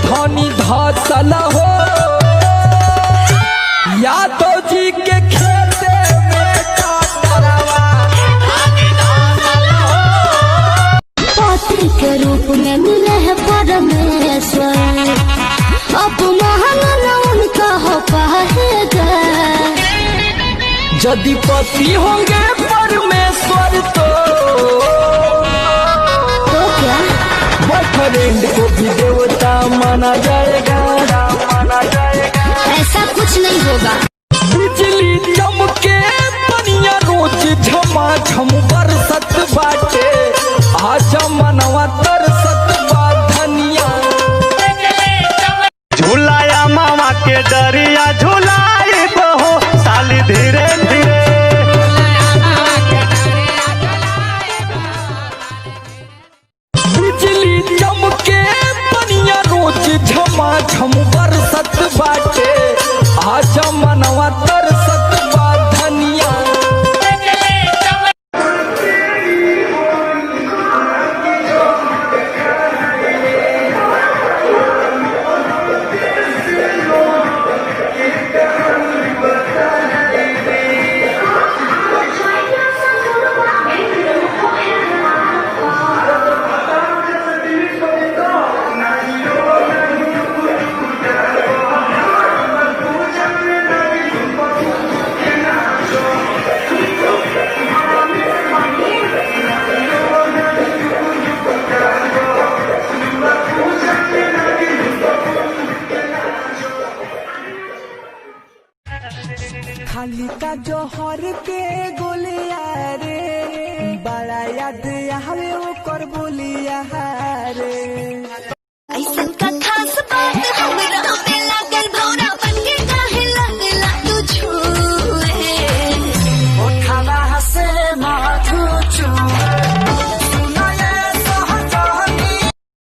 धनी धसल हो यादव जी के खेते में टटरवा। पति के रूप में मिले है परमेश्वर, अपमान न उनका हो पाएगा। यदि पति होंगे परमेश्वर तो क्या बॉयफ्रेंड को भी देवता माना जाएगा। ऐसा कुछ नहीं होगा। बिजली चमके पनिया रोज झमाझम बरसत बाटे, आज मनवा तरसत बा धनिया। झूलाया मामा के डरिया झूलाई बहो साली धीरे धीरे। बिजली चमके पनिया रोज झमाझम बरसत बाटे, आज मनवा तरसत बा धनिया। खाली का जोहर के गोलिया रे, बड़ा याद आवे ओकर बोलिया रे।